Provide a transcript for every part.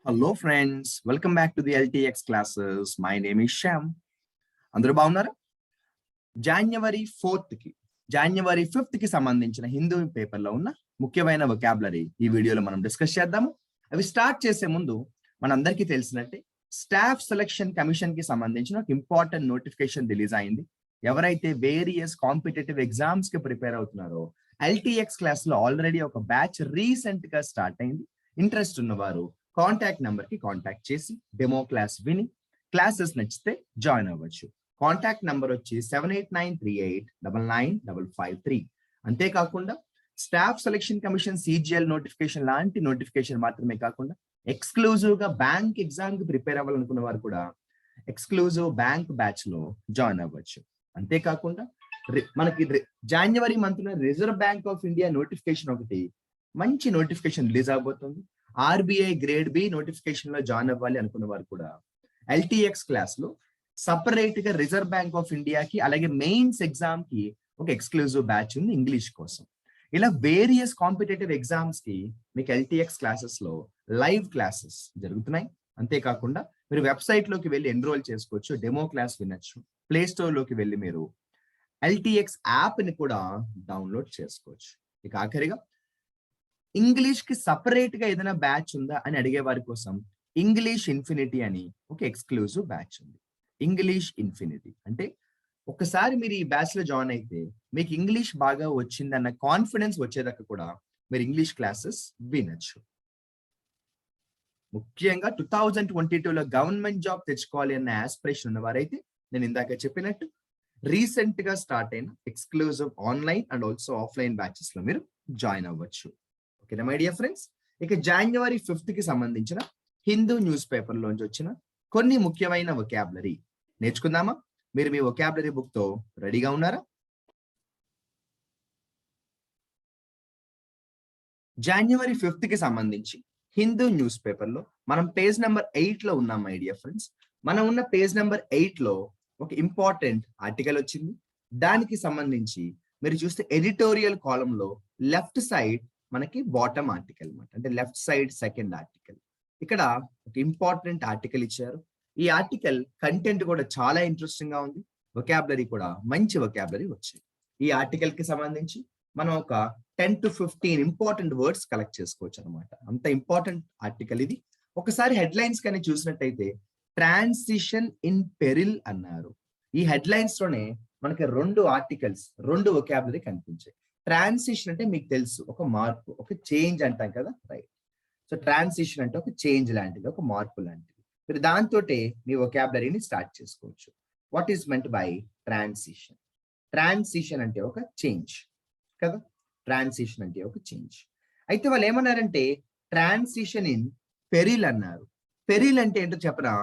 Hello friends, welcome back to the LTX classes. My name is Shyam. అందరూ బాగున్నారా? జనవరి 5th కి సంబంధించిన హిందూ పేపర్ లో ఉన్న ముఖ్యమైన వొకాబులరీ ఈ వీడియోలో మనం డిస్కస్ చేద్దాము. అవి స్టార్ట్ చేసే ముందు మనందరికీ తెలిసినట్టే స్టాఫ్ సెలక్షన్ కమిషన్ కి సంబంధించిన ఒక ఇంపార్టెంట్ నోటిఫికేషన్ రిలీజ్ అయింది. ఎవరైతే వేరియస్ కాంపిటేటివ్ ఎగ్జామ్స్ కి ప్రిపేర్ అవుతున్నారో ఎల్టీఎక్స్ క్లాస్ లో ఆల్రెడీ ఒక బ్యాచ్ రీసెంట్ గా స్టార్ట్ అయింది. ఇంట్రెస్ట్ ఉన్నవారు కాంటాక్ట్ నెంబర్ కి కాంటాక్ట్ చేసి డెమో క్లాస్ విని క్లాసెస్ నచ్చితే జాయిన్ అవ్వచ్చు. కాంటాక్ట్ నెంబర్ వచ్చి 7893899553. అంతేకాకుండా staff selection commission CGL notification లాంటి నోటిఫికేషన్ మాత్రమే కాకుండా ఎక్స్క్లూజివ్ గా బ్యాంక్ ఎగ్జామ్ కి ప్రిపేర్ అవ్వాలనుకున్న వారు కూడా ఎక్స్క్లూజివ్ బ్యాంక్ బ్యాచ్ లో జాయిన్ అవ్వచ్చు. అంతేకాకుండా మనకి జనవరి మంత్ లో reserve bank of India notification ఒకటి మంచి నోటిఫికేషన్ రిలీజ్ అవబోతుంది. ఆర్బిఐ గ్రేడ్ బి నోటిఫికేషన్ లో జాయిన్ అవ్వాలి అనుకున్న వారు కూడా ఎల్టీఎక్స్ క్లాస్ లో సపరేట్ గా రిజర్వ్ బ్యాంక్ ఆఫ్ ఇండియాకి అలాగే మెయిన్స్ ఎగ్జామ్ కి ఒక ఎక్స్క్లూజివ్ బ్యాచ్ ఉంది ఇంగ్లీష్ కోసం. ఇలా వేరియస్ కాంపిటేటివ్ ఎగ్జామ్స్ కి మీకు ఎల్టీఎక్స్ క్లాసెస్ లో లైవ్ క్లాసెస్ జరుగుతున్నాయి. అంతేకాకుండా మీరు వెబ్సైట్ లోకి వెళ్ళి ఎన్రోల్ చేసుకోవచ్చు, డెమో క్లాస్ వినొచ్చు. ప్లే స్టోర్ లోకి వెళ్ళి మీరు ఎల్టీఎక్స్ యాప్ ని కూడా డౌన్లోడ్ చేసుకోవచ్చు. ఇక ఆఖరిగా ఇంగ్లీష్ కి సపరేట్ గా ఏదైనా బ్యాచ్ ఉందా అని అడిగే వారి కోసం ఇంగ్లీష్ ఇన్ఫినిటీ అని ఒక ఎక్స్క్లూజివ్ బ్యాచ్ ఉంది. ఇంగ్లీష్ ఇన్ఫినిటీ అంటే ఒకసారి మీరు ఈ బ్యాచ్ లో జాయిన్ అయితే మీకు ఇంగ్లీష్ బాగా వచ్చిందన్న కాన్ఫిడెన్స్ వచ్చేదాకా కూడా మీరు ఇంగ్లీష్ క్లాసెస్ వినొచ్చు. ముఖ్యంగా 2022లో గవర్నమెంట్ జాబ్ తెచ్చుకోవాలి అన్న ఆస్పిరేషన్ ఉన్నవారైతే నేను ఇందాక చెప్పినట్టు రీసెంట్ గా స్టార్ట్ అయిన exclusive online and also offline batches లో మీరు జాయిన్ అవ్వచ్చు. ఓకేనా మై డియర్ ఫ్రెండ్స్? ఇక జనవరి 5th కి సంబంధించిన హిందూ న్యూస్ పేపర్ లోంచి వచ్చిన కొన్ని ముఖ్యమైన వొకాబులరీ నేర్చుకుందామా? మీరు మీ వొకాబులరీ బుక్ తో రెడీగా ఉన్నారా? జనవరి 5th కి సంబంధించి హిందూ న్యూస్ పేపర్ లో మనం పేజ్ నెంబర్ 8 లో ఉన్నాం మై డియర్ ఫ్రెండ్స్. మనం ఉన్న పేజ్ నెంబర్ 8 లో ఒక ఇంపార్టెంట్ ఆర్టికల్ వచ్చింది. దానికి సంబంధించి మీరు చూస్తే ఎడిటోరియల్ కాలం లో లెఫ్ట్ సైడ్ మనకి బాటమ్ ఆర్టికల్ అన్నమాట, అంటే లెఫ్ట్ సైడ్ సెకండ్ ఆర్టికల్. ఇక్కడ ఒక ఇంపార్టెంట్ ఆర్టికల్ ఇచ్చారు. ఈ ఆర్టికల్ కంటెంట్ కూడా చాలా ఇంట్రెస్టింగ్ గా ఉంది. వొకాబులరీ కూడా మంచి వొకాబులరీ వచ్చాయి. ఈ ఆర్టికల్ కి సంబంధించి మనం ఒక 10 to 15 ఇంపార్టెంట్ వర్డ్స్ కలెక్ట్ చేసుకోవచ్చు అనమాట. అంత ఇంపార్టెంట్ ఆర్టికల్ ఇది. ఒకసారి హెడ్లైన్స్ కానీ చూసినట్టయితే ట్రాన్సిషన్ ఇన్ పెరిల్ అన్నారు. ఈ హెడ్లైన్స్ లోనే మనకి రెండు ఆర్టికల్స్, రెండు వొకాబులరీ కనిపించాయి. ట్రాన్సిషన్ అంటే మీకు తెలుసు, ఒక మార్పు, ఒక చేంజ్ అంటాం కదా, రైట్? సో ట్రాన్సిషన్ అంటే ఒక చేంజ్ లాంటిది, ఒక మార్పు లాంటిది. మీరు దాంతో మీ వొకాబులరీని స్టార్ట్ చేసుకోవచ్చు. What is meant by transition? Transition అంటే ఒక చేంజ్ కదా, ట్రాన్సిషన్ అంటే ఒక చేంజ్. అయితే వాళ్ళు ఏమన్నారంటే ట్రాన్సిషన్ ఇన్ పెరిల్ అన్నారు. పెరిల్ అంటే ఏంటో చెప్పరా?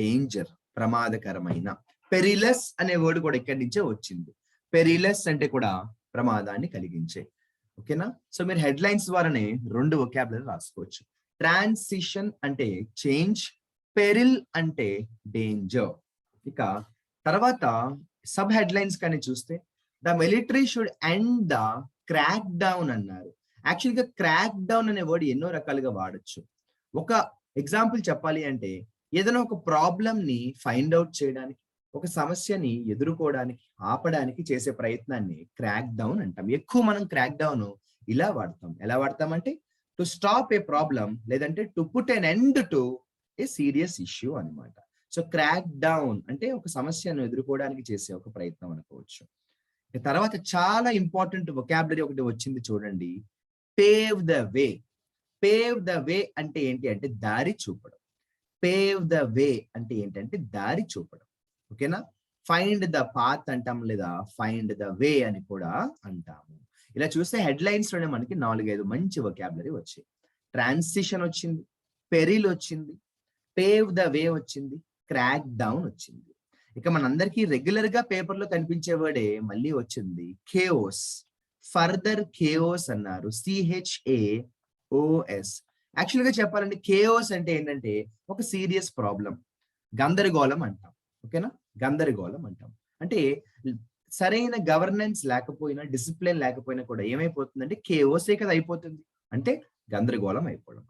డేంజర్, ప్రమాదకరమైన. పెరిలస్ అనే వర్డ్ కూడా ఇక్కడి నుంచే వచ్చింది. పెరిలస్ అంటే కూడా ప్రమాదాన్ని కలిగించే. ఓకేనా? సో మీరు హెడ్లైన్స్ ద్వారానే రెండు వొకాబులరీ రాసుకోవచ్చు. ట్రాన్సిషన్ అంటే చేంజ్, పెరిల్ అంటే డేంజర్. ఇక తర్వాత సబ్ హెడ్లైన్స్ కానీ చూస్తే the military should end the crack down అన్నారు. యాక్చువల్గా క్రాక్ డౌన్ అనే వర్డ్ ఎన్నో రకాలుగా వాడచ్చు. ఒక ఎగ్జాంపుల్ చెప్పాలి అంటే ఏదైనా ఒక ప్రాబ్లం ని ఫైండ్ అవుట్ చేయడానికి, ఒక సమస్యని ఎదుర్కోవడానికి, ఆపడానికి చేసే ప్రయత్నాన్ని క్రాక్ డౌన్ అంటాం. ఎక్కువ మనం క్రాక్ డౌన్ ఇలా వాడతాం. ఎలా వాడతాం అంటే టు స్టాప్ ఏ ప్రాబ్లం, లేదంటే to put an end to A serious issue అన్నమాట. సో క్రాక్ డౌన్ అంటే ఒక సమస్యను ఎదుర్కోవడానికి చేసే ఒక ప్రయత్నం అనుకోవచ్చు. తర్వాత చాలా ఇంపార్టెంట్ వొకాబులరీ ఒకటి వచ్చింది చూడండి, pave the way. Pave the way అంటే ఏంటి అంటే దారి చూపడం. పేవ్ ద వే అంటే ఏంటంటే దారి చూపడం. ఓకేనా? ఫైండ్ ద పాత్ అంటాం, లేదా ఫైండ్ ద వే అని కూడా అంటాము. ఇలా చూస్తే హెడ్లైన్స్ లోనే మనకి 4-5 మంచి వొకాబులరీ వచ్చాయి. ట్రాన్సిషన్ వచ్చింది, పెరిల్ వచ్చింది, పేవ్ ద వే వచ్చింది, క్రాక్ డౌన్ వచ్చింది. ఇక మనందరికీ రెగ్యులర్ గా పేపర్ లో కనిపించే వర్డే మళ్ళీ వచ్చింది, కేఓస్. ఫర్దర్ కేఓస్ అన్నారు, CHAOS. యాక్చువల్ గా చెప్పాలంటే కేఓస్ అంటే ఏంటంటే ఒక సీరియస్ ప్రాబ్లం, గందరగోళం అంటాం. ఓకేనా? గందరగోళం అంటాం అంటే సరైన గవర్నెన్స్ లేకపోయినా, డిసిప్లిన్ లేకపోయినా కూడా ఏమైపోతుందంటే కేఓసే కదా అయిపోతుంది, అంటే గందరగోళం అయిపోవడం.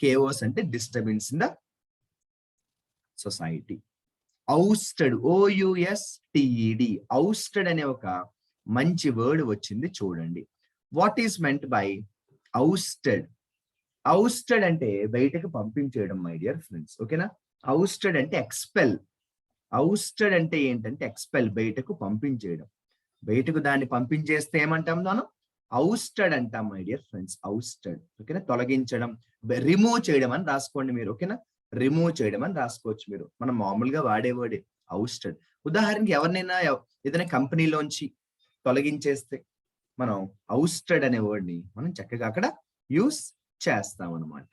కేఓస్ అంటే disturbance in the society. ఔస్టెడ్, OUSTED, ఔస్టెడ్ అనే ఒక మంచి వర్డ్ వచ్చింది చూడండి. What is meant by ఔస్టెడ్? ఔస్టెడ్ అంటే బయటకు పంపించేయడం మై డియర్ ఫ్రెండ్స్, ఓకేనా. ఔస్టెడ్ అంటే ఎక్స్పెల్. ఔస్టెడ్ అంటే ఏంటంటే ఎక్స్పెల్, బయటకు పంపించేయడం. బయటకు దాన్ని పంపించేస్తే ఏమంటాం మనం? ఔస్టెడ్ అంటాం మై డియర్ ఫ్రెండ్స్, ఔస్టెడ్, ఓకేనా. తొలగించడం, రిమూవ్ చేయడం అని రాసుకోండి మీరు, ఓకేనా. రిమూవ్ చేయడం అని రాసుకోవచ్చు మీరు, మనం మామూలుగా వాడేవాడే ఔస్టెడ్. ఉదాహరణకి ఎవరినైనా ఏదైనా కంపెనీలోంచి తొలగించేస్తే మనం ఔస్టెడ్ అనే వర్డ్ ని మనం చక్కగా అక్కడ యూస్ చేస్తాం అనమాట.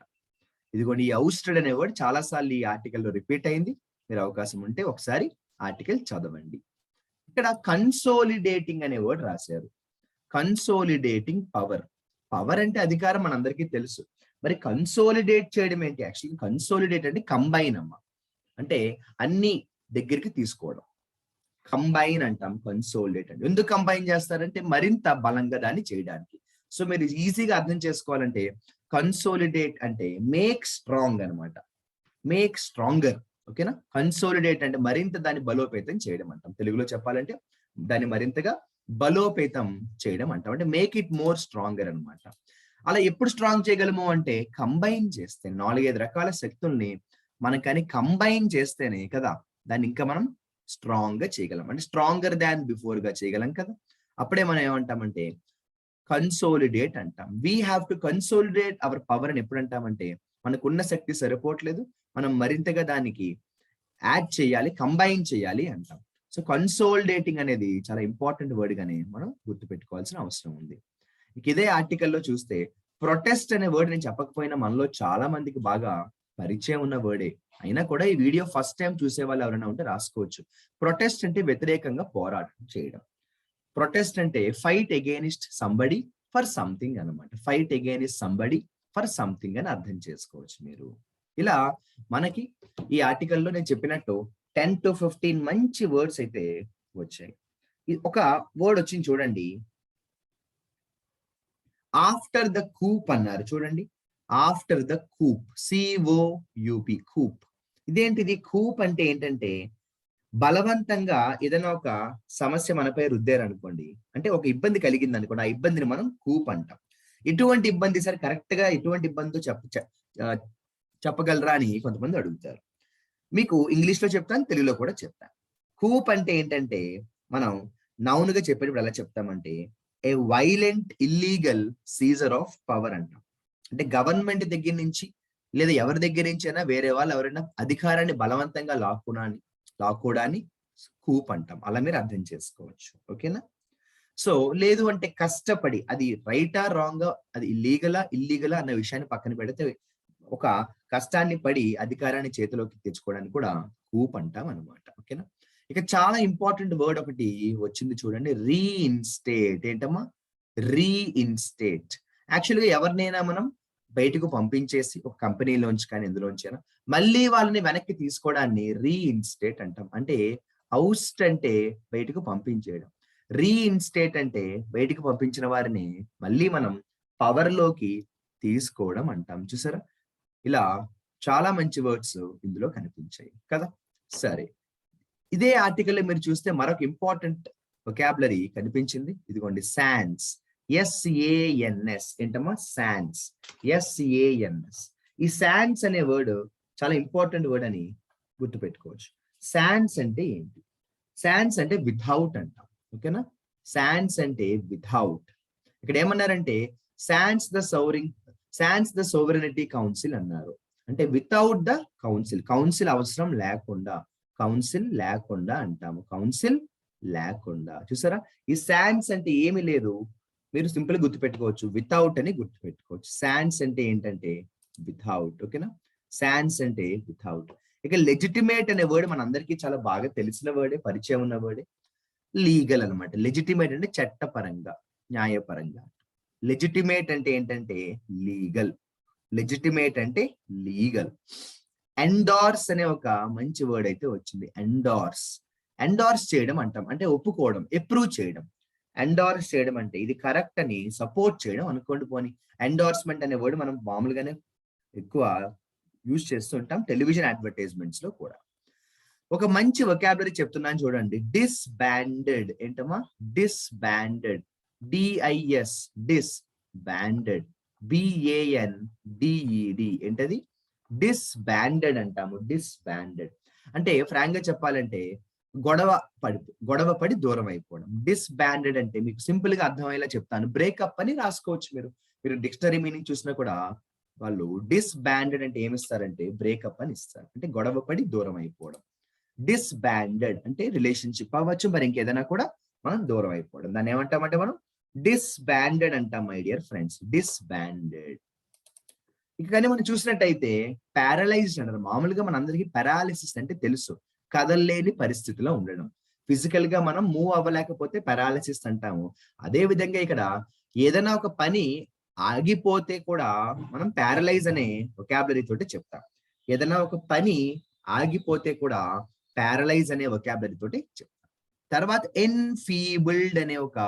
ఇదిగోండి, ఈ ఔస్టెడ్ అనే వర్డ్ చాలా సార్లు ఈ ఆర్టికల్లో రిపీట్ అయింది. మీరు అవకాశం ఉంటే ఒకసారి ఆర్టికల్ చదవండి. ఇక్కడ కన్సోలిడేటింగ్ అనే వర్డ్ రాశారు. కన్సోలిడేటింగ్ పవర్. పవర్ అంటే అధికారం మనందరికీ తెలుసు. మరి కన్సోలిడేట్ చేయడం ఏంటి? యాక్చువల్లీ కన్సోలిడేట్ అంటే కంబైన్ అమ్మ, అంటే అన్ని దగ్గరికి తీసుకోవడం. కంబైన్ అంటాం కన్సోలిడేట్ అంటే. ఎందుకు కంబైన్ చేస్తారంటే మరింత బలంగా దాన్ని చేయడానికి. సో మీరు ఈజీగా అర్థం చేసుకోవాలంటే కన్సోలిడేట్ అంటే మేక్ స్ట్రాంగ్ అనమాట, మేక్ స్ట్రాంగర్, ఓకేనా. కన్సోలిడేట్ అంటే మరింత దాన్ని బలోపేతం చేయడం అంటాం. తెలుగులో చెప్పాలంటే దాన్ని మరింతగా బలోపేతం చేయడం అంటాం, అంటే మేక్ ఇట్ మోర్ స్ట్రాంగర్ అనమాట. అలా ఎప్పుడు స్ట్రాంగ్ చేయగలము అంటే కంబైన్ చేస్తే, 4-5 రకాల శక్తుల్ని మనకని కంబైన్ చేస్తేనే కదా దాన్ని ఇంకా మనం స్ట్రాంగ్ గా చేయగలం, అంటే స్ట్రాంగర్ దాన్ బిఫోర్ గా చేయగలం కదా. అప్పుడే మనం ఏమంటామంటే కన్సోలిడేట్ అంటాం. We have to consolidate our power అని ఎప్పుడు అంటామంటే మనకున్న శక్తి సరిపోవట్లేదు, మనం మరింతగా దానికి యాడ్ చేయాలి, కంబైన్ చేయాలి అంటాం. సో కన్సోలిడేటింగ్ అనేది చాలా ఇంపార్టెంట్ వర్డ్ గానే మనం గుర్తుపెట్టుకోవాల్సిన అవసరం ఉంది. ఇదే ఆర్టికల్లో చూస్తే ప్రొటెస్ట్ అనే వర్డ్ నేను చెప్పకపోయినా మనలో చాలా మందికి బాగా పరిచయం ఉన్న వర్డే అయినా కూడా ఈ వీడియో ఫస్ట్ టైం చూసే వాళ్ళు ఎవరైనా ఉంటే రాసుకోవచ్చు. ప్రొటెస్ట్ అంటే వ్యతిరేకంగా పోరాటం చేయడం. ప్రొటెస్ట్ అంటే fight against somebody for something అనమాట. Fight against somebody for something అని అర్థం చేసుకోవచ్చు మీరు. ఇలా మనకి ఈ ఆర్టికల్లో నేను చెప్పినట్టు 10 to 15 మంచి వర్డ్స్ అయితే వచ్చాయి. ఒక వర్డ్ వచ్చింది చూడండి, ఆఫ్టర్ ద కూప్ అన్నారు చూడండి. After the coup, COUP, coup. ఇదేంటిది? కూప్ అంటే ఏంటంటే బలవంతంగా ఏదైనా ఒక సమస్య మనపై రుద్దారు అనుకోండి, అంటే ఒక ఇబ్బంది కలిగింది అనుకోండి, ఆ ఇబ్బందిని మనం కూప్ అంటాం. ఎటువంటి ఇబ్బంది సార్, కరెక్ట్ గా ఎటువంటి ఇబ్బందితో చెప్పగలరా అని కొంతమంది అడుగుతారు. మీకు ఇంగ్లీష్ లో చెప్తాను, తెలుగులో కూడా చెప్తాను. కూప్ అంటే ఏంటంటే మనం నౌన్ గా చెప్పేటప్పుడు ఎలా చెప్తామంటే a violent illegal seizure of power అంటాం. అంటే గవర్నమెంట్ దగ్గర నుంచి లేదా ఎవరి దగ్గర నుంచి అయినా వేరే వాళ్ళు ఎవరైనా అధికారాన్ని బలవంతంగా లాక్కోవడాన్ని కూప్ అంటాం. అలా మీరు అర్థం చేసుకోవచ్చు, ఓకేనా. సో లేదు అంటే కష్టపడి, అది రైటా రాంగా, అది ఇల్లీగలా అన్న విషయాన్ని పక్కన పెడితే ఒక కష్టాన్ని పడి అధికారాన్ని చేతిలోకి తెచ్చుకోవడానికి కూడా కూప్ అంటాం అనమాట, ఓకేనా. ఇక చాలా ఇంపార్టెంట్ వర్డ్ ఒకటి వచ్చింది చూడండి, రీఇన్స్టేట్. ఏంటమ్మా? రీఇన్స్టేట్. యాక్చువల్గా ఎవరినైనా మనం బయటకు పంపించేసి ఒక కంపెనీలోంచి కానీ ఎందులోంచైనా మళ్ళీ వాళ్ళని వెనక్కి తీసుకోవడాన్ని రీఇన్స్టేట్ అంటాం. అంటే ఔస్ట్ అంటే బయటకు పంపించేయడం, రీఇన్స్టేట్ అంటే బయటకు పంపించిన వారిని మళ్ళీ మనం పవర్ లోకి తీసుకోవడం అంటాం. చూసారా, ఇలా చాలా మంచి వర్డ్స్ ఇందులో కనిపించాయి కదా. సరే, ఇదే ఆర్టికల్ మీరు చూస్తే మరొక ఇంపార్టెంట్ వొకాబులరీ కనిపించింది. ఇదిగోండి, సాన్స్. SANS. ఏంటమ్మా? సాన్స్. SANS. ఈ సాన్స్ అనే వర్డ్ చాలా ఇంపార్టెంట్ వర్డ్ అని గుర్తుపెట్టుకోవచ్చు. సాన్స్ అంటే ఏంటి? సాన్స్ అంటే వితౌట్ అంటాం, ఓకేనా. సాన్స్ అంటే వితౌట్. ఇక్కడ ఏమన్నారంటే సాన్స్ ద సోవరెనిటీ కౌన్సిల్ అన్నారు. అంటే వితౌట్ ద కౌన్సిల్, కౌన్సిల్ అవసరం లేకుండా, కౌన్సిల్ లేకుండా అంటాము, కౌన్సిల్ లేకుండా. చూసారా, ఈ సాన్స్ అంటే ఏమి లేదు, మీరు సింపుల్ గా గుర్తుపెట్టుకోవచ్చు, వితౌట్ అని గుర్తుపెట్టుకోవచ్చు. సాన్స్ అంటే ఏంటంటే వితౌట్, ఓకేనా. సాన్స్ అంటే వితౌట్. ఇక లెజిటిమేట్ అనే వర్డ్ మన అందరికీ చాలా బాగా తెలిసిన వర్డే, పరిచయం ఉన్న వర్డే. లీగల్ అనమాట. లెజిటిమేట్ అంటే చట్టపరంగా, న్యాయపరంగా. లెజిటిమేట్ అంటే ఏంటంటే లీగల్. లెజిటిమేట్ అంటే లీగల్. ఎండార్స్ అనే ఒక మంచి వర్డ్ అయితే వచ్చింది, ఎండార్స్. ఎండార్స్ చేయడం అంటాం, అంటే ఒప్పుకోవడం, అప్రూవ్ చేయడం. ఎండార్స్ చేయడం అంటే ఇది కరెక్ట్ అని సపోర్ట్ చేయడం అనుకోండి. పోని ఎండార్స్మెంట్ అనే వర్డ్ మనం మామూలుగానే ఎక్కువ యూజ్ చేస్తుంటాం టెలివిజన్ అడ్వర్టైజ్మెంట్స్ లో కూడా. ఒక మంచి వొకాబులరీ చెప్తున్నాను చూడండి. డిస్బాండెడ్ ఏంటమ్మా? డిస్బాండెడ్, డిఐఎస్ డిస్, బాండెడ్ బిఏఎన్డిఈడి ఏంటది? డిస్బాండెడ్ అంటాము. డిస్బాండెడ్ అంటే ఫ్రాంక్ గా చెప్పాలంటే గొడవ పడి దూరం అయిపోవడం. డిస్బాండెడ్ అంటే మీకు సింపుల్ గా అర్థమయ్యేలా చెప్తాను, బ్రేకప్ అని రాసుకోవచ్చు. మీరు డిక్షనరీ మీనింగ్ చూసినా కూడా వాళ్ళు డిస్బాండెడ్ అంటే ఏమిస్తారంటే బ్రేకప్ అని ఇస్తారు, అంటే గొడవ పడి దూరం అయిపోవడం. డిస్బాండెడ్ అంటే రిలేషన్షిప్ అవ్వచ్చు, మరి ఇంకేదైనా కూడా మనం దూరం అయిపోవడం. దాన్ని ఏమంటామంటే మనం డిస్బాండెడ్ అంటాం మై డియర్ ఫ్రెండ్స్. డిస్బాండెడ్. ఇక కానీ మనం చూసినట్టయితే పారలైజ్డ్ అంటారు. మామూలుగా మనందరికీ పారాలిసిస్ అంటే తెలుసు, కదలలేని పరిస్థితిలో ఉండడం. ఫిజికల్ గా మనం మూవ్ అవ్వలేకపోతే పారాలిసిస్ అంటాము. అదే విధంగా ఇక్కడ ఏదైనా ఒక పని ఆగిపోతే కూడా మనం పారలైజ్ అనే వొకాబులరీ తోటి చెప్తాం. ఏదైనా ఒక పని ఆగిపోతే కూడా పారలైజ్ అనే వొకాబులరీ తోటి చెప్తాం. తర్వాత ఎన్ఫీబుల్డ్ అనే ఒక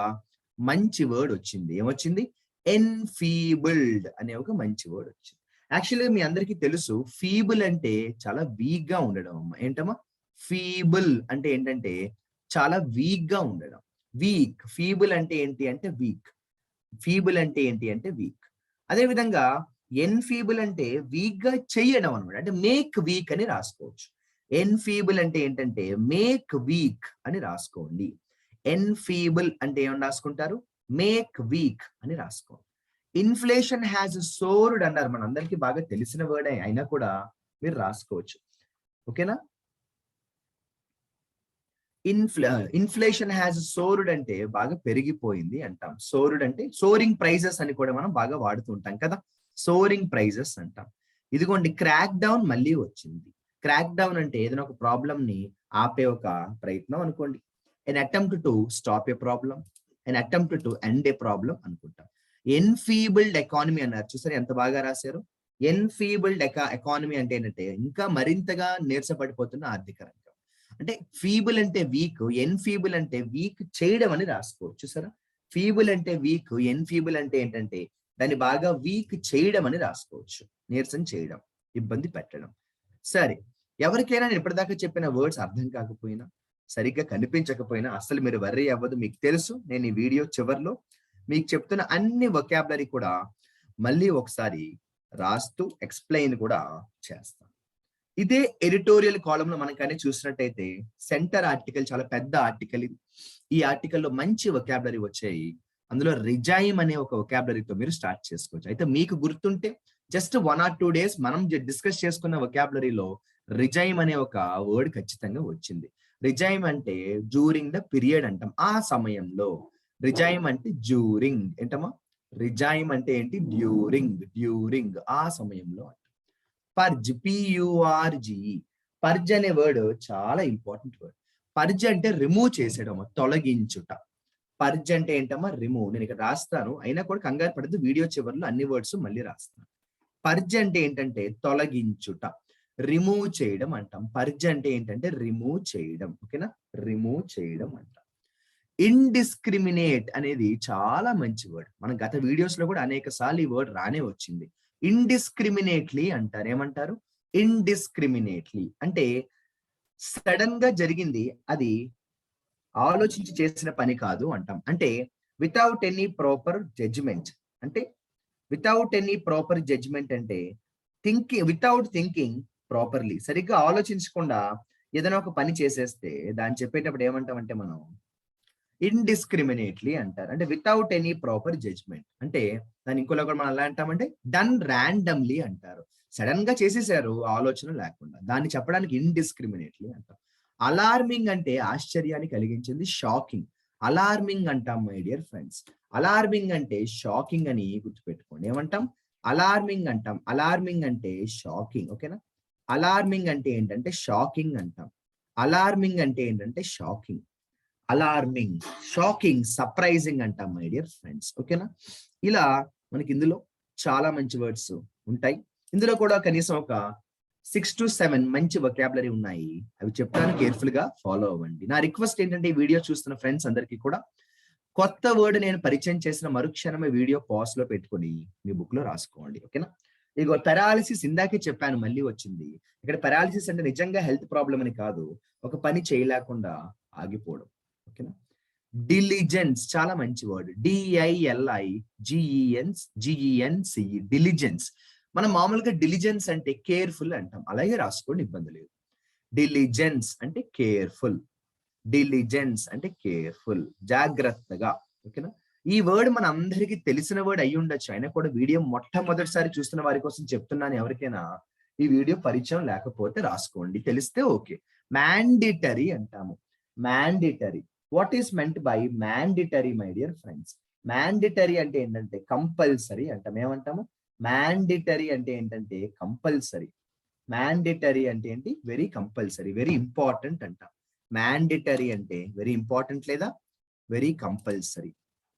మంచి వర్డ్ వచ్చింది. ఏమొచ్చింది? ఎన్ఫీబుల్డ్ అనే ఒక మంచి వర్డ్ వచ్చింది. యాక్చువల్గా మీ అందరికీ తెలుసు, ఫీబుల్ అంటే చాలా వీక్ గా ఉండడం అమ్మా. ఏంటమ్మా? ఫీబుల్ అంటే ఏంటంటే చాలా వీక్ గా ఉండడం. వీక్. ఫీబుల్ అంటే ఏంటి అంటే వీక్. ఫీబుల్ అంటే ఏంటి అంటే వీక్. అదే విధంగా ఎన్ఫీబుల్ అంటే వీక్ గా చెయ్యడం అనమాట, అంటే మేక్ వీక్ అని రాసుకోవచ్చు. ఎన్ఫీబుల్ అంటే ఏంటంటే మేక్ వీక్ అని రాసుకోండి. ఎన్ఫీబుల్ అంటే ఏమని రాసుకుంటారు? మేక్ వీక్ అని రాసుకోండి. ఇన్ఫ్లేషన్ హ్యాస్ సోర్డ్ అన్నారు, మన అందరికీ బాగా తెలిసిన వర్డ్ అయినా కూడా మీరు రాసుకోవచ్చు. ఓకేనా? ఇన్ఫ్లేషన్ హ్యాస్ సోర్డ్ అంటే బాగా పెరిగిపోయింది అంటాం. సోర్డ్ అంటే సోరింగ్ ప్రైజెస్ అని కూడా మనం బాగా వాడుతూ ఉంటాం కదా, సోరింగ్ ప్రైజెస్ అంటాం. ఇదిగోండి క్రాక్ డౌన్ మళ్ళీ వచ్చింది. క్రాక్ డౌన్ అంటే ఏదైనా ఒక ప్రాబ్లం ని ఆపే ఒక ప్రయత్నం అనుకోండి. ఎన్ attempt to stop A problem, N attempt to end A problem అనుకుంటాం. ఎన్ఫీబుల్డ్ ఎకానమీ అన్నారు, చూసారు ఎంత బాగా రాశారు. ఎన్ఫీబుల్డ్ ఎకానమీ అంటే ఏంటంటే ఇంకా మరింతగా నీరసపడిపోతున్న ఆర్థిక రంగం. అంటే ఫీబుల్ అంటే వీక్, ఎన్ఫీబుల్ అంటే వీక్ చేయడం అని రాసుకోవచ్చు. చూసారా? ఫీబుల్ అంటే వీక్, ఎన్ఫీబుల్ అంటే ఏంటంటే దాన్ని బాగా వీక్ చేయడం అని రాసుకోవచ్చు. నీరసం చేయడం, ఇబ్బంది పెట్టడం. సరే, ఎవరికైనా నేను ఇప్పటిదాకా చెప్పిన వర్డ్స్ అర్థం కాకపోయినా, సరిగ్గా కనిపించకపోయినా అసలు మీరు వర్రీ అవ్వదు. మీకు తెలుసు, నేను ఈ వీడియో చివరిలో మీకు చెప్తున్న అన్ని వొకాబులరీ కూడా మళ్ళీ ఒకసారి రాస్తూ ఎక్స్ప్లెయిన్ కూడా చేస్తాను. ఇదే ఎడిటోరియల్ కాలం లో మనం కానీ చూసినట్టయితే సెంటర్ ఆర్టికల్ చాలా పెద్ద ఆర్టికల్ ఇది. ఈ ఆర్టికల్లో మంచి వొకాబులరీ వచ్చాయి. అందులో రిజైమ్ అనే ఒక వొకాబులరీతో మీరు స్టార్ట్ చేసుకోవచ్చు. అయితే మీకు గుర్తుంటే జస్ట్ 1 or 2 days మనం డిస్కస్ చేసుకున్న వొకాబులరీలో రిజైమ్ అనే ఒక వర్డ్ ఖచ్చితంగా వచ్చింది. రిజైమ్ అంటే డ్యూరింగ్ ద పీరియడ్ అంటాం, ఆ సమయంలో. రిజైమ్ అంటే డ్యూరింగ్. ఏంటమ్మా? రిజైమ్ అంటే ఏంటి? డ్యూరింగ్ ఆ సమయంలో. పర్జ్, పియుఆర్జి. పర్జ్ అనే వర్డ్ చాలా ఇంపార్టెంట్ వర్డ్. పర్జ్ అంటే రిమూవ్ చేసేయడం, తొలగించుట. పర్జ్ అంటే ఏంటమ్మా? రిమూవ్. నేను ఇక్కడ రాస్తాను, అయినా కూడా కంగారు పడద్దు, వీడియో చివరిలో అన్ని వర్డ్స్ మళ్ళీ రాస్తాను. పర్జ్ అంటే ఏంటంటే తొలగించుట, రిమూవ్ చేయడం అంటాం. పర్జ్ అంటే ఏంటంటే రిమూవ్ చేయడం. ఓకేనా? రిమూవ్ చేయడం అంటాం. ఇండిస్క్రిమినేట్ అనేది చాలా మంచి వర్డ్. మనం గత వీడియోస్ లో కూడా అనేక సార్లు ఈ వర్డ్ రానే వచ్చింది. ఇండిస్క్రిమినేట్లీ అంటారు. ఏమంటారు? ఇండిస్క్రిమినేట్లీ అంటే సడన్ గా జరిగింది, అది ఆలోచించి చేసిన పని కాదు అంటాం. అంటే వితౌట్ ఎనీ ప్రాపర్ జడ్జిమెంట్. అంటే వితౌట్ ఎనీ ప్రాపర్ జడ్జిమెంట్ అంటే వితౌట్ థింకింగ్ ప్రాపర్లీ, సరిగ్గా ఆలోచించకుండా ఏదైనా ఒక పని చేసేస్తే దాన్ని చెప్పేటప్పుడు ఏమంటామంటే మనం ఇండిస్క్రిమినేట్లీ అంటారు. అంటే వితౌట్ ఎనీ ప్రాపర్ జడ్జ్మెంట్. అంటే దాని ఇంకోలో కూడా మనం ఎలా అంటామంటే డన్ ర్యాండమ్లీ అంటారు. సడన్ గా చేసేసారు ఆలోచన లేకుండా, దాన్ని చెప్పడానికి ఇండిస్క్రిమినేట్లీ అంటారు. అలార్మింగ్ అంటే ఆశ్చర్యాన్ని కలిగించింది, షాకింగ్. అలార్మింగ్ అంటాం మై డియర్ ఫ్రెండ్స్. అలార్మింగ్ అంటే షాకింగ్ అని గుర్తుపెట్టుకోండి. ఏమంటాం? అలార్మింగ్ అంటాం. అలార్మింగ్ అంటే షాకింగ్. ఓకేనా? అలార్మింగ్ అంటే ఏంటంటే షాకింగ్ అంటాం. అలార్మింగ్ అంటే ఏంటంటే షాకింగ్. అలార్మింగ్, షాకింగ్, సర్ప్రైజింగ్ అంటాం మై డియర్ ఫ్రెండ్స్. ఓకేనా? ఇలా మనకి ఇందులో చాలా మంచి వర్డ్స్ ఉంటాయి. ఇందులో కూడా కనీసం ఒక 6 to 7 మంచి వొకాబులరీ ఉన్నాయి. అవి చెప్తాను, కేర్ఫుల్ గా ఫాలో అవ్వండి. నా రిక్వెస్ట్ ఏంటంటే ఈ వీడియో చూస్తున్న ఫ్రెండ్స్ అందరికీ కూడా కొత్త వర్డ్ నేను పరిచయం చేసిన మరుక్షణమే వీడియో పాజ్ లో పెట్టుకొని మీ బుక్ లో రాసుకోండి. ఓకేనా? ఇగో పెరాలిసిస్ ఇందాకే చెప్పాను, మళ్ళీ వచ్చింది. ఇక్కడ పెరాలిసిస్ అంటే నిజంగా హెల్త్ ప్రాబ్లం అని కాదు, ఒక పని చేయలేకుండా ఆగిపోవడం. ఓకేనా. డిలిజెన్స్ చాలా మంచి వర్డ్. DILIGENS diligence. మనం మామూలుగా డిలిజెన్స్ అంటే కేర్ఫుల్ అంటాం, అలాగే రాసుకోండి, ఇబ్బంది లేదు. డిలిజెన్స్ అంటే కేర్ఫుల్, డిలిజెన్స్ అంటే కేర్ఫుల్, జాగ్రత్తగా. ఓకేనా. ఈ వర్డ్ మన అందరికీ తెలిసిన వర్డ్ అయి ఉండొచ్చు, అయినా కూడా వీడియో మొట్టమొదటిసారి చూస్తున్న వారి కోసం చెప్తున్నాను. ఎవరికైనా ఈ వీడియో పరిచయం లేకపోతే రాసుకోండి, తెలిస్తే ఓకే. మ్యాండిటరీ అంటాము. Mandatory. What is meant by mandatory my dear friends? Mandatory అంటే ఏంటంటే కంపల్సరీ అంటాం. ఏమంటాము? మ్యాండిటరీ అంటే ఏంటంటే కంపల్సరీ. మ్యాండిటరీ అంటే ఏంటి? వెరీ కంపల్సరీ, వెరీ ఇంపార్టెంట్ అంటాం. మ్యాండిటరీ అంటే వెరీ ఇంపార్టెంట్ లేదా వెరీ కంపల్సరీ.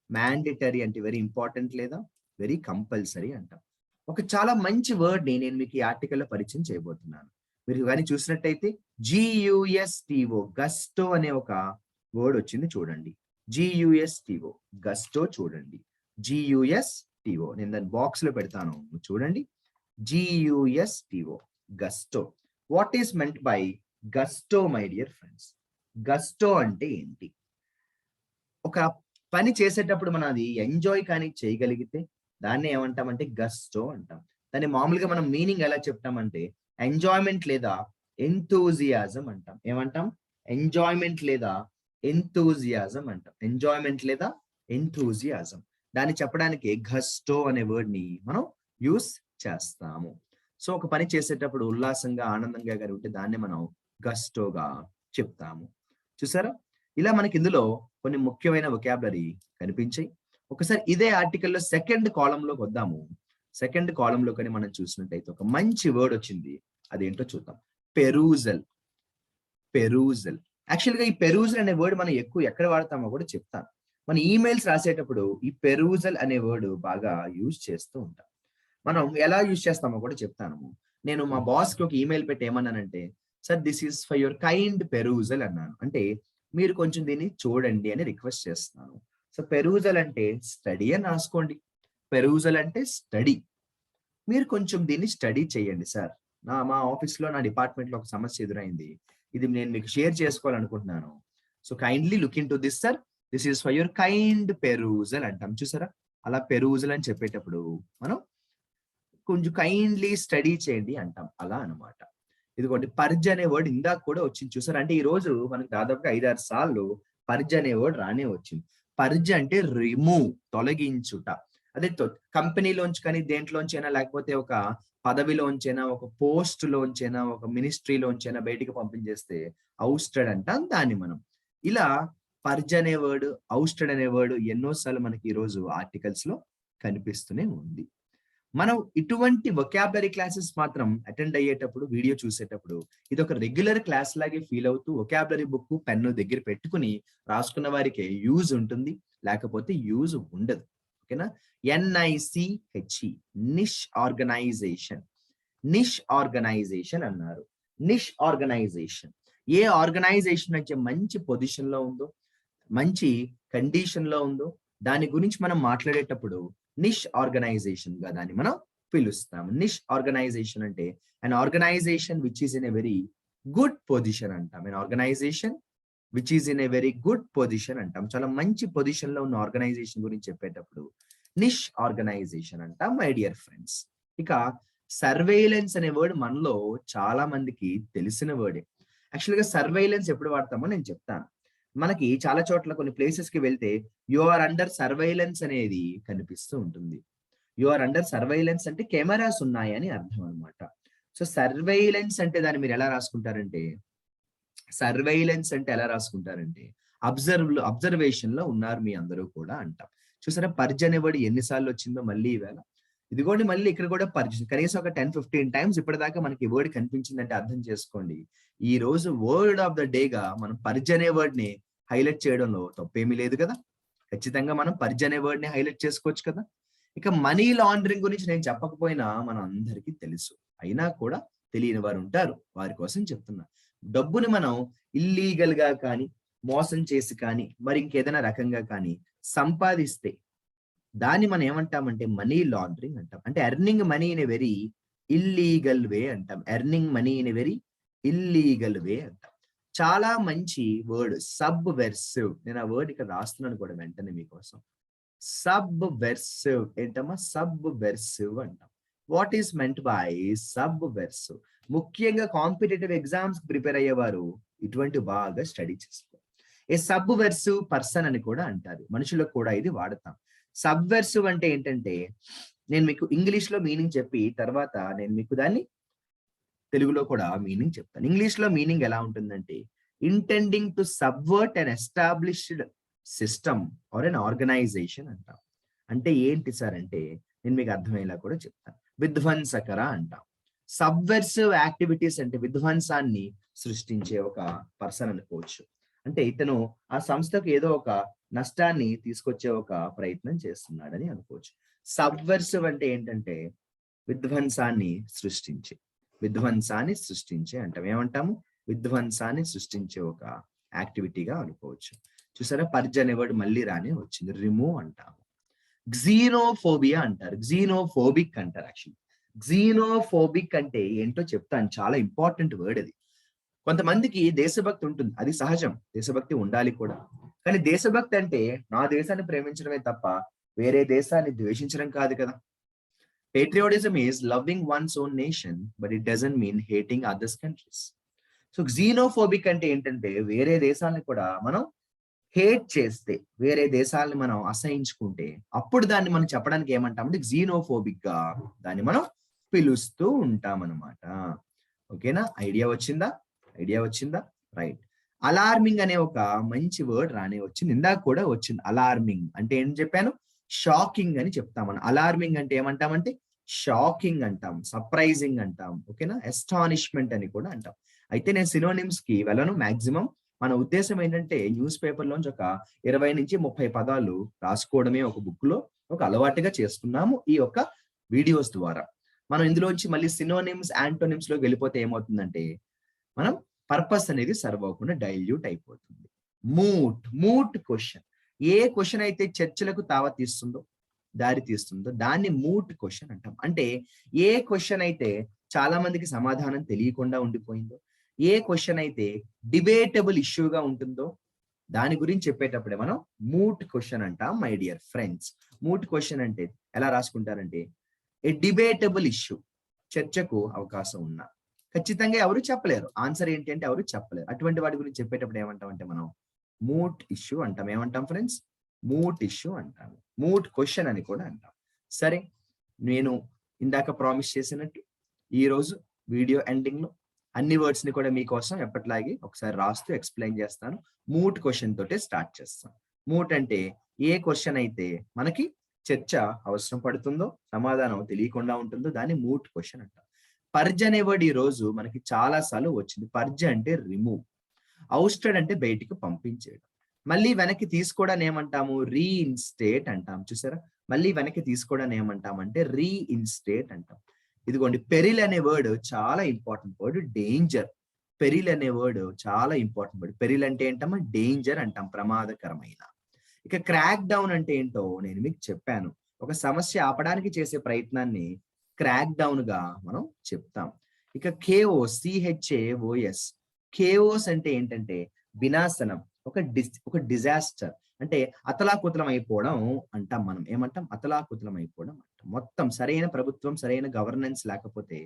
మ్యాండిటరీ అంటే వెరీ ఇంపార్టెంట్ లేదా వెరీ కంపల్సరీ అంటాం. ఒక చాలా మంచి వర్డ్ ని నేను మీకు ఈ ఆర్టికల్లో పరిచయం చేయబోతున్నాను. మీరు కానీ చూసినట్టయితే GUSTO, గస్టో అనే ఒక వర్డ్ వచ్చింది చూడండి. GUSTO, గస్టో చూడండి. GUSTO, నేను దాన్ని బాక్స్ లో పెడతాను చూడండి. GUSTO, gusto. What is meant by gusto my dear friends? Gusto అంటే ఏంటి? ఒక పని చేసేటప్పుడు మనం అది ఎంజాయ్ కానీ చేయగలిగితే దాన్ని ఏమంటామంటే గస్టో అంటాం. దాన్ని మామూలుగా మనం మీనింగ్ ఎలా చెప్తామంటే ఎంజాయ్మెంట్ లేదా ఎంతూజియాజం అంటాం. ఏమంటాం? ఎంజాయ్మెంట్ లేదా ఎంతూజియాజం అంటాం. ఎంజాయ్మెంట్ లేదా ఎంతూజియాజం. దాన్ని చెప్పడానికి గస్టో అనే వర్డ్ ని మనం యూస్ చేస్తాము. సో ఒక పని చేసేటప్పుడు ఉల్లాసంగా ఆనందంగా కానీ ఉంటే దాన్ని మనం గస్టోగా చెప్తాము. చూసారా? ఇలా మనకి ఇందులో కొన్ని ముఖ్యమైన వొకాబులరీ కనిపించాయి. ఒకసారి ఇదే ఆర్టికల్లో సెకండ్ కాలంలోకి వద్దాము. సెకండ్ కాలంలో కానీ మనం చూసినట్టయితే ఒక మంచి వర్డ్ వచ్చింది, అదేంటో చూద్దాం. పెరూజల్. పెరూజల్. యాక్చువల్ గా ఈ పెరూజల్ అనే వర్డ్ మనం ఎక్కువ ఎక్కడ వాడతామో కూడా చెప్తాను. మన ఈమెయిల్స్ రాసేటప్పుడు ఈ పెరూజల్ అనే వర్డ్ బాగా యూజ్ చేస్తూ ఉంటాం. మనం ఎలా యూజ్ చేస్తామో కూడా చెప్తాను. నేను మా బాస్ కి ఒక ఈమెయిల్ పెట్టి ఏమన్నానంటే, sir this is for your kind perusal అన్నాను. అంటే మీరు కొంచెం దీన్ని చూడండి అని రిక్వెస్ట్ చేస్తున్నాను. సో పెరూజల్ అంటే స్టడీ అని రాసుకోండి. పెరూజల్ అంటే స్టడీ. మీరు కొంచెం దీన్ని స్టడీ చేయండి సార్. మా ఆఫీస్ లో నా డిపార్ట్మెంట్ లో ఒక సమస్య ఎదురైంది, ఇది నేను మీకు షేర్ చేసుకోవాలనుకుంటున్నాను. So kindly look into this sir, this is for your kind perusal అంటాం. చూసారా? అలా పెరూజల్ అని చెప్పేటప్పుడు మనం కొంచెం కైండ్లీ స్టడీ చేయండి అంటాం, అలా అనమాట. ఇదిగోండి పర్జ్ అనే వర్డ్ ఇందాక కూడా వచ్చింది చూసారా? అంటే ఈ రోజు మనకు దాదాపుగా 5-6 సార్లు పర్జ్ అనే వర్డ్ రానే వచ్చింది. పర్జ్ అంటే రిమూవ్, తొలగించుట. అదే కంపెనీలోంచి కానీ దేంట్లోంచైనా, లేకపోతే ఒక పదవిలోంచైనా, ఒక పోస్ట్ లోంచైనా, ఒక మినిస్ట్రీలోంచైనా బయటికి పంపించేస్తే ఔస్టెడ్ అంటాం దాన్ని మనం. ఇలా పర్జ్ అనే వర్డ్, ఔస్టెడ్ అనే వర్డ్ ఎన్నోసార్లు మనకి ఈ రోజు ఆర్టికల్స్ లో కనిపిస్తూనే ఉంది. మనం ఇటువంటి వొకాబులరీ క్లాసెస్ మాత్రం అటెండ్ అయ్యేటప్పుడు, వీడియో చూసేటప్పుడు ఇది ఒక రెగ్యులర్ క్లాస్ లాగే ఫీల్ అవుతూ వొకాబులరీ బుక్, పెన్ను దగ్గర పెట్టుకుని రాసుకున్న వారికి యూజ్ ఉంటుంది, లేకపోతే యూజ్ ఉండదు. ఓకేనా. NICHE, niche organization. Niche organization అన్నారు. నిష్ ఆర్గనైజేషన్ ఏ ఆర్గనైజేషన్ అయితే మంచి పొజిషన్ లో ఉందో, మంచి కండిషన్ లో ఉందో, దాని గురించి మనం మాట్లాడేటప్పుడు నిష్ ఆర్గనైజేషన్ గా దాన్ని మనం పిలుస్తాము. నిష్ ఆర్గనైజేషన్ అంటే an organization which is in a very good position అంటాం. An organization which is in a very good position అంటాం. చాలా మంచి పొజిషన్ లో ఉన్న ఆర్గనైజేషన్ గురించి చెప్పేటప్పుడు నిష్ ఆర్గనైజేషన్ అంటాం మై డియర్ ఫ్రెండ్స్. ఇక సర్వేలెన్స్ అనే వర్డ్ మనలో చాలా మందికి తెలిసిన వర్డే. యాక్చువల్ గా సర్వేలెన్స్ ఎప్పుడు వాడతామో నేను చెప్తాను. మనకి చాలా చోట్ల కొన్ని ప్లేసెస్ కి వెళ్తే యు ఆర్ అండర్ సర్వైలెన్స్ అనేది కనిపిస్తూ ఉంటుంది. యు ఆర్ అండర్ సర్వైలెన్స్ అంటే కెమెరాస్ ఉన్నాయని అర్థం అనమాట. సో సర్వైలెన్స్ అంటే దాన్ని మీరు ఎలా రాసుకుంటారంటే, సర్వైలెన్స్ అంటే ఎలా రాసుకుంటారంటే అబ్జర్వేషన్ లో ఉన్నారు మీ అందరూ కూడా అంటాం. చూసారా? పర్జ్ అనేవాడు ఎన్నిసార్లు వచ్చిందో మళ్ళీ ఈవేళ. ఇదిగోండి మళ్ళీ ఇక్కడ కూడా పర్జ్ కనీసం ఒక 10-15 టైమ్స్ ఇప్పటిదాకా మనకి వర్డ్ కనిపించిందంటే అర్థం చేసుకోండి. ఈ రోజు వర్డ్ ఆఫ్ ద డే గా మనం పర్జ్ అనే వర్డ్ ని హైలైట్ చేయడంలో తప్పేమీ లేదు కదా. ఖచ్చితంగా మనం పర్జ్ అనే వర్డ్ ని హైలైట్ చేసుకోవచ్చు కదా. ఇక మనీ లాండరింగ్ గురించి నేను చెప్పకపోయినా మన అందరికీ తెలుసు, అయినా కూడా తెలియని వారు ఉంటారు, వారి కోసం చెప్తున్నా. డబ్బుని మనం ఇల్లీగల్ గా కానీ, మోసం చేసి కానీ, మరి ఇంకేదైనా రకంగా కానీ సంపాదిస్తే దాన్ని మనం ఏమంటామంటే మనీ లాండరింగ్ అంటాం. అంటే earning money in a very illegal way అంటాం. Earning money in a very illegal way అంటాం. చాలా మంచి వర్డ్ సబ్‌వెర్సివ్. నేను ఆ వర్డ్ ఇక్కడ రాస్తున్నాను కూడా వెంటనే మీకోసం. సబ్‌వెర్సివ్ ఏంటమ్మా? సబ్‌వెర్సివ్ అంటాం. What is meant by subversive? ముఖ్యంగా కాంపిటీటివ్ ఎగ్జామ్స్ ప్రిపేర్ అయ్యేవారు ఇటువంటి బాగా స్టడీ చేసుకోవాలి. ఏ సబ్‌వెర్సివ్ పర్సన్ అని కూడా అంటారు. మనుషులకు కూడా ఇది వాడతాం. సబ్‌వెర్సివ్ అంటే ఏంటంటే, నేను మీకు ఇంగ్లీష్‌లో మీనింగ్ చెప్పి తర్వాత నేను మీకు దాన్ని తెలుగులో కూడా మీనింగ్ చెప్తాను. ఇంగ్లీష్‌లో మీనింగ్ ఎలా ఉంటుందంటే, intending to subvert an established system or an organisation అంటాం. అంటే ఏంటి సార్ అంటే, నేను మీకు అర్థమయ్యేలా కూడా చెప్తాను. విధ్వంసకర అంటాం. సబ్వర్సివ్ యాక్టివిటీస్ అంటే విధ్వంసాన్ని సృష్టించే ఒక పర్సన్ అనుకోవచ్చు. అంటే ఇతను ఆ సంస్థకు ఏదో ఒక నష్టాన్ని తీసుకొచ్చే ఒక ప్రయత్నం చేస్తున్నాడని అనుకోవచ్చు. సబ్వర్సివ్ అంటే ఏంటంటే విధ్వంసాన్ని సృష్టించే. విధ్వంసాన్ని సృష్టించే అంటాం. ఏమంటాము? విధ్వంసాన్ని సృష్టించే ఒక యాక్టివిటీగా అనుకోవచ్చు. చూసారా? పర్జ్ అనే వర్డ్ మళ్ళీ రానే వచ్చింది. రిమూవ్ అంటాము. గ్జీనోఫోబియా అంటారు. గ్జీనోఫోబిక్ అంటారు యాక్చువల్లీ. గ్జీనోఫోబిక్ అంటే ఏంటో చెప్తాను. చాలా ఇంపార్టెంట్ వర్డ్ అది. కొంతమందికి దేశభక్తి ఉంటుంది. అది సహజం. దేశభక్తి ఉండాలి కూడా. కానీ దేశభక్తి అంటే నా దేశాన్ని ప్రేమించడమే తప్ప వేరే దేశాన్ని ద్వేషించడం కాదు కదా! Patriotism is loving one's own nation, but it doesn't mean hating others countries. So xenophobic అంటే ఏంటంటే వేరే దేశాలను కూడా మనం హేట్ చేస్తే, వేరే దేశాలను మనం అసహించుకుంటే, అప్పుడు దాన్ని మనం చెప్పడానికి ఏమంటామంటే xenophobic గా దాన్ని మనం పిలుస్తూ ఉంటామనమాట. ఓకేనా? ఐడియా వచ్చిందా? ఐడియా వచ్చిందా? రైట్. అలార్మింగ్ అనే ఒక మంచి వర్డ్ రానే వచ్చింది. ఇందాక కూడా వచ్చింది. అలార్మింగ్ అంటే ఏం చెప్పాను? షాకింగ్ అని చెప్తాం మనం. అలార్మింగ్ అంటే ఏమంటామంటే షాకింగ్ అంటాం, సర్ప్రైజింగ్ అంటాం. ఓకేనా? అస్టానిష్మెంట్ అని కూడా అంటాం. అయితే నేను సినోనిమ్స్ కి వెళ్ళను మాక్సిమం. మన ఉద్దేశం ఏంటంటే న్యూస్ పేపర్ లోంచి ఒక 20-30 పదాలు రాసుకోవడమే ఒక బుక్ లో ఒక అలవాటుగా చేసుకున్నాము ఈ యొక్క వీడియోస్ ద్వారా. మనం ఇందులోంచి మళ్ళీ సినోనిమ్స్, యాంటోనిమ్స్ లోకి వెళ్ళిపోతే ఏమవుతుందంటే మనం పర్పస్ అనేది సర్వ్ అవ్వకుండా డైల్యూట్ అయిపోతుంది. Moot question. ఏ క్వశ్చన్ అయితే చర్చలకు దారి తీస్తుందో దాన్ని మూట్ క్వశ్చన్ అంటాం. అంటే ఏ క్వశ్చన్ అయితే చాలా మందికి సమాధానం తెలియకుండా ఉండిపోయిందో, ఏ క్వశ్చన్ అయితే డిబేటబుల్ ఇష్యూగా ఉంటుందో దాని గురించి చెప్పేటప్పుడే మనం మూట్ క్వశ్చన్ అంటాం my dear friends. Moot question అంటే ఎలా రాసుకుంటారంటే ఏ డిబేటబుల్ ఇష్యూ, చర్చకు అవకాశం ఉన్నా ఖచ్చితంగా ఎవరు చెప్పలేరు. ఆన్సర్ ఏంటి అంటే ఎవరు చెప్పలేరు. అటువంటి వాటి గురించి చెప్పేటప్పుడు ఏమంటాం అంటే మనం మూట్ ఇష్యూ అంటాం. ఏమంటాం ఫ్రెండ్స్? మూట్ ఇష్యూ అంటాము. మూట్ క్వశ్చన్ అని కూడా అంటాం. సరే, నేను ఇందాక ప్రామిస్ చేసినట్టు ఈ రోజు వీడియో ఎండింగ్ లో అన్ని వర్డ్స్ ని కూడా మీకోసం ఎప్పటిలాగే ఒకసారి రాస్తూ ఎక్స్ప్లెయిన్ చేస్తాను. మూట్ క్వశ్చన్ తోటే స్టార్ట్ చేస్తాం. మూట్ అంటే ఏ క్వశ్చన్ అయితే మనకి చర్చ అవసరం పడుతుందో, సమాధానం తెలియకుండా ఉంటుందో దాన్ని మూట్ క్వశ్చన్ అంటాం. పర్జ్ అనే వర్డ్ ఈ రోజు మనకి చాలా సార్లు వచ్చింది. పర్జ్ అంటే రిమూవ్, ఔస్టెడ్ అంటే బయటికి పంపించేయడం, మళ్ళీ వెనక్కి తీసుకోవడాన్ని ఏమంటాము? రీఇన్స్టేట్ అంటాం. చూసారా? మళ్ళీ వెనక్కి తీసుకోవడాన్ని ఏమంటామంటే రీఇన్స్టేట్ అంటాం. ఇదిగోండి, పెరిల్ అనే వర్డ్ చాలా ఇంపార్టెంట్ వర్డ్. డేంజర్. పెరిల్ అనే వర్డ్ చాలా ఇంపార్టెంట్ వర్డ్. పెరిల్ అంటే ఏంటమ్మా? డేంజర్ అంటాం, ప్రమాదకరమైన. ఇక క్రాక్ డౌన్ అంటే ఏంటో నేను మీకు చెప్పాను. ఒక సమస్య ఆపడానికి చేసే ప్రయత్నాన్ని క్రాక్ డౌన్ గా మనం చెప్తాం. ఇక కేఓస్, CHAOS. కేఓస్ అంటే ఏంటంటే వినాశనం, ఒక డిజాస్టర్. అంటే అతలాకుతలం అయిపోవడం అంటాం మనం. ఏమంటాం? అతలాకుతలం అయిపోవడం అంటాం. మొత్తం సరైన ప్రభుత్వం, సరైన గవర్నెన్స్ లేకపోతే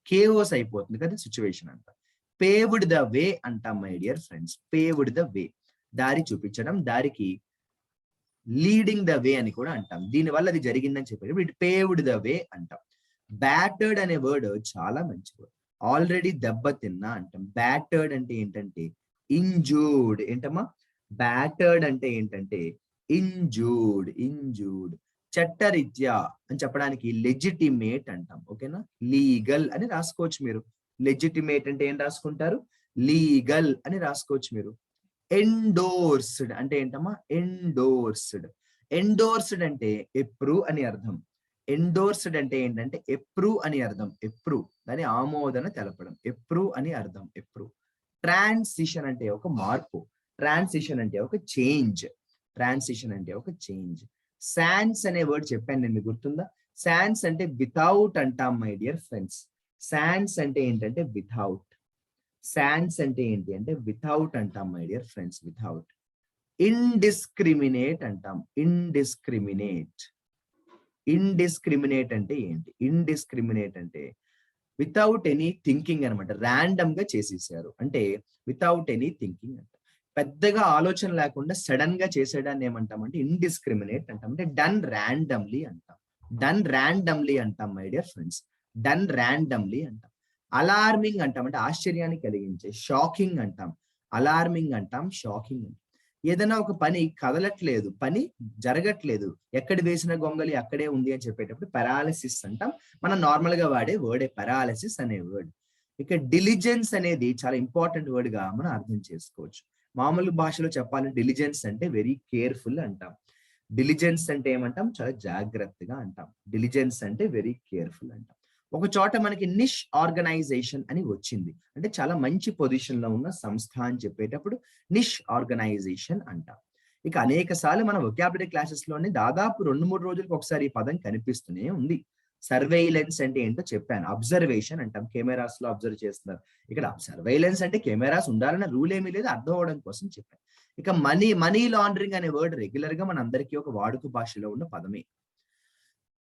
కేఓస్ అయిపోతుంది కదా సిచ్యువేషన్ అంతా. పేవ్డ్ ద వే అంటాం my dear friends. Paved the way, దారి చూపించడం, దారికి లీడింగ్ ద వే అని కూడా అంటాం. దీని వల్ల అది జరిగిందని చెప్పేటప్పుడు ఇట్ పేవ్డ్ ద వే అంటాం. బ్యాటర్డ్ అనే వర్డ్ చాలా మంచి వర్డ్. ఆల్రెడీ దెబ్బతిన్నా అంటాం. బ్యాటర్డ్ అంటే ఏంటంటే ఇంజూర్డ్. ఏంటమ్మా? బ్యాటర్డ్ అంటే ఏంటంటే ఇంజూర్డ్. చట్టరీత్యా అని చెప్పడానికి లెజిటిమేట్ అంటాం. ఓకేనా? లీగల్ అని రాసుకోవచ్చు మీరు. లెజిటిమేట్ అంటే ఏం రాసుకుంటారు? లీగల్ అని రాసుకోవచ్చు మీరు. ఎండోర్స్డ్ అంటే ఏంటమ్మా? ఎండోర్స్డ్ అంటే ఎప్రూవ్ అని అర్థం. ఎండోర్స్డ్ అంటే ఏంటంటే ఎప్రూవ్ అని అర్థం. ఎప్రూవ్, దాని ఆమోదన తెలపడం. ఎప్రూవ్ అని అర్థం. ఎప్రూవ్. ట్రాన్సిషన్ అంటే ఒక మార్పు. ట్రాన్సిషన్ అంటే ఒక చేంజ్. సాన్స్ అనే వర్డ్ చెప్పాను నేను, మీకు గుర్తుందా? సాన్స్ అంటే వితౌట్ అంటాం మై డియర్ ఫ్రెండ్స్. సాన్స్ అంటే ఏంటంటే వితౌట్. సాన్స్ అంటే ఏంటి అంటే వితౌట్ అంటాం my dear friends, without. Indiscriminate అంటాం, ఇండిస్క్రిమినేట్. ఇండిస్క్రిమినేట్ అంటే ఏంటి? ఇండిస్క్రిమినేట్ అంటే వితౌట్ ఎనీ థింకింగ్ అనమాట, ర్యాండమ్ గా చేసేసారు అంటే వితౌట్ ఎనీ థింకింగ్ అంట. పెద్దగా ఆలోచన లేకుండా సడన్ గా చేసేదాన్ని ఏమంటాం అంటే ఇండిస్క్రిమినేట్ అంటాం, అంటే డన్ ర్యాండమ్లీ అంటాం. డన్ ర్యాండమ్లీ అంటాం my dear friends, done randomly అంటాం. అలార్మింగ్ అంటాం అంటే ఆశ్చర్యాన్ని కలిగించే, షాకింగ్ అంటాం. అలార్మింగ్ అంటాం, షాకింగ్ అంటాం. ఏదైనా ఒక పని కదలట్లేదు, పని జరగట్లేదు, ఎక్కడ వేసిన గొంగలి అక్కడే ఉంది అని చెప్పేటప్పుడు పారాలిసిస్ అంటాం. మనం నార్మల్ గా వాడే వర్డే పారాలిసిస్ అనే వర్డ్. ఇక డిలిజెన్స్ అనేది చాలా ఇంపార్టెంట్ వర్డ్ గా మనం అర్థం చేసుకోవచ్చు. మామూలు భాషలో చెప్పాలంటే డిలిజెన్స్ అంటే వెరీ కేర్ఫుల్ అంటాం. డిలిజెన్స్ అంటే ఏమంటాం? చాలా జాగ్రత్తగా అంటాం. డిలిజెన్స్ అంటే వెరీ కేర్ఫుల్ అంటాం. ఒక చోట మనకి నిష్ ఆర్గనైజేషన్ అని వచ్చింది అంటే చాలా మంచి పొజిషన్ లో ఉన్న సంస్థ అని చెప్పేటప్పుడు నిష్ ఆర్గనైజేషన్ అంటాం. ఇక అనేక సార్లు మన వొకాబులరీ క్లాసెస్ లోనే దాదాపు 2-3 రోజులకు ఒకసారి ఈ పదం కనిపిస్తూనే ఉంది. సర్వేలెన్స్ అంటే ఏంటో చెప్పాను, అబ్జర్వేషన్ అంటాం, కెమెరాస్ లో అబ్జర్వ్ చేస్తున్నారు. ఇక్కడ సర్వేలెన్స్ అంటే కెమెరాస్ ఉండాలన్న రూల్ ఏమీ లేదు, అర్థం అవడం కోసం చెప్పాను. ఇక మనీ లాండరింగ్ అనే వర్డ్ రెగ్యులర్ గా మన అందరికీ ఒక వాడుక భాషలో ఉన్న పదమే.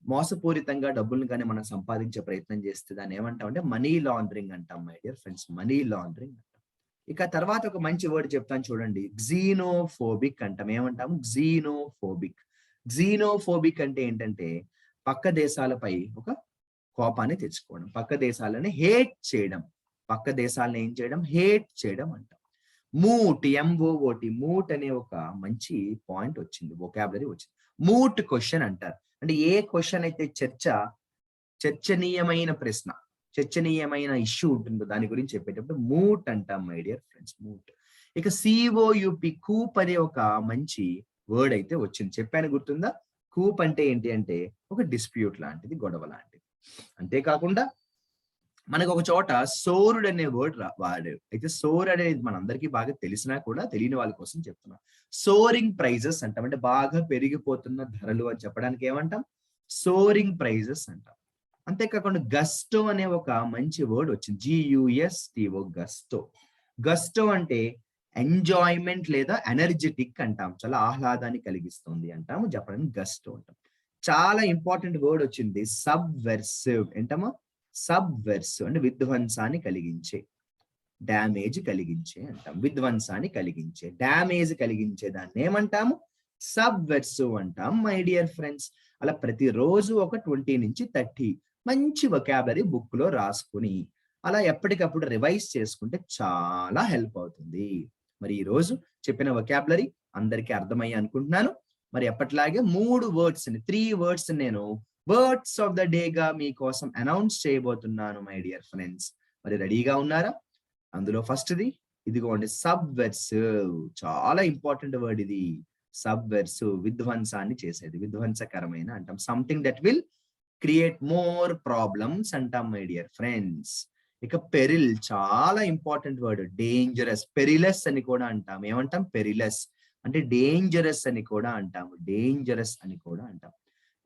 మోసపూరితంగా డబ్బులను కానీ మనం సంపాదించే ప్రయత్నం చేస్తే దాన్ని ఏమంటాం అంటే మనీ లాండరింగ్ అంటాం my dear friends, money laundering అంటాం. ఇక తర్వాత ఒక మంచి వర్డ్ చెప్తాను చూడండి, గ్జీనోఫోబిక్ అంటాం. ఏమంటాము? గ్జీనోఫోబిక్. గ్జీనోఫోబిక్ అంటే ఏంటంటే పక్క దేశాలపై ఒక కోపాన్ని తెచ్చుకోవడం, పక్క దేశాలని హేట్ చేయడం, పక్క దేశాలను ఏం చేయడం? హేట్ చేయడం అంటాం. మూట్, ఎంఓఓటి, మూట్ అనే ఒక మంచి పాయింట్ వచ్చింది, వొకాబులరీ వచ్చింది. మూట్ క్వశ్చన్ అంటారు, అంటే ఏ క్వశ్చన్ అయితే చర్చనీయమైన ప్రశ్న, చర్చనీయమైన ఇష్యూ ఉంటుందో దాని గురించి చెప్పేటప్పుడు మూట్ అంటాం మై డియర్ ఫ్రెండ్స్, మూట్. ఇక సిఓయుపి, కూప్ అనే ఒక మంచి వర్డ్ అయితే వచ్చింది, చెప్పాను గుర్తుందా? కూప్ అంటే ఏంటి అంటే ఒక డిస్ప్యూట్ లాంటిది, గొడవ లాంటిది. అంతేకాకుండా మనకు ఒక చోట సోరుడు అనే వర్డ్ వాడారు. అయితే సోర్ అనేది మనందరికీ బాగా తెలిసినా కూడా తెలియని వాళ్ళ కోసం చెప్తున్నాం. సోరింగ్ ప్రైజెస్ అంటాం, అంటే బాగా పెరిగిపోతున్న ధరలు అని చెప్పడానికి ఏమంటాం? సోరింగ్ ప్రైజెస్ అంటాం. అంతేకాకుండా గస్టో అనే ఒక మంచి వర్డ్ వచ్చింది, GUSTO, గస్టో. గస్టో అంటే ఎంజాయ్మెంట్ లేదా ఎనర్జెటిక్ అంటాం, చాలా ఆహ్లాదాన్ని కలిగిస్తుంది అంటాము, చెప్పడానికి గస్టో అంటాం. చాలా ఇంపార్టెంట్ వర్డ్ వచ్చింది, సబ్వర్సివ్. ఏంటమ్మా? సబ్వర్సివ్ అంటే విధ్వంసాన్ని కలిగించే, డ్యామేజ్ కలిగించే అంటాం. విధ్వంసాన్ని కలిగించే, డ్యామేజ్ కలిగించే దాన్ని ఏమంటాము? సబ్వర్సివ్ అంటాం మై డియర్ ఫ్రెండ్స్. అలా ప్రతిరోజు ఒక 20 నుంచి 30 మంచి వొకాబులరీ బుక్ లో రాసుకుని అలా ఎప్పటికప్పుడు రివైజ్ చేసుకుంటే చాలా హెల్ప్ అవుతుంది. మరి ఈ రోజు చెప్పిన వొకాబులరీ అందరికీ అర్థమయ్యి అనుకుంటున్నాను. మరి ఎప్పటిలాగే 3 వర్డ్స్ నేను వర్డ్స్ ఆఫ్ ద డే గా మీకోసం అనౌన్స్ చేయబోతున్నాను మై డియర్ ఫ్రెండ్స్. మరి రెడీగా ఉన్నారా? అందులో ఫస్ట్ది ఇదిగోండి, సబ్వర్సివ్. చాలా ఇంపార్టెంట్ వర్డ్ ఇది, సబ్వర్సివ్. విధ్వంసాన్ని చేసేది, విధ్వంసకరమైన అంటాం. Something that will create more problems అంటాం మై డియర్ ఫ్రెండ్స్. ఇక పెరిల్, చాలా ఇంపార్టెంట్ వర్డ్, డేంజరస్. పెరిలస్ అని కూడా అంటాం. ఏమంటాం? పెరిలస్ అంటే డేంజరస్ అని కూడా అంటాము, డేంజరస్ అని కూడా అంటాం.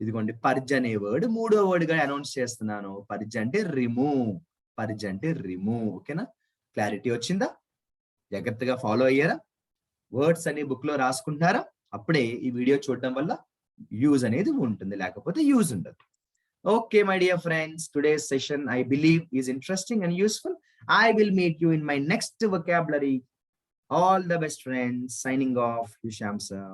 ఇదిగోండి పర్జ్ అనే వర్డ్ 3వ వర్డ్ గా అనౌన్స్ చేస్తున్నాను. పర్జ్ అంటే రిమూవ్, పర్జ్ అంటే రిమూవ్. ఓకేనా? క్లారిటీ వచ్చిందా? జాగ్రత్తగా ఫాలో అయ్యారా? వర్డ్స్ అనే బుక్ లో రాసుకుంటున్నారా? అప్పుడే ఈ వీడియో చూడడం వల్ల యూజ్ అనేది ఉంటుంది, లేకపోతే యూజ్ ఉండదు. Okay, my dear friends, today's session I believe is interesting and useful. I will meet you in my next vocabulary. All the best, friends. Signing off, Hisham sir.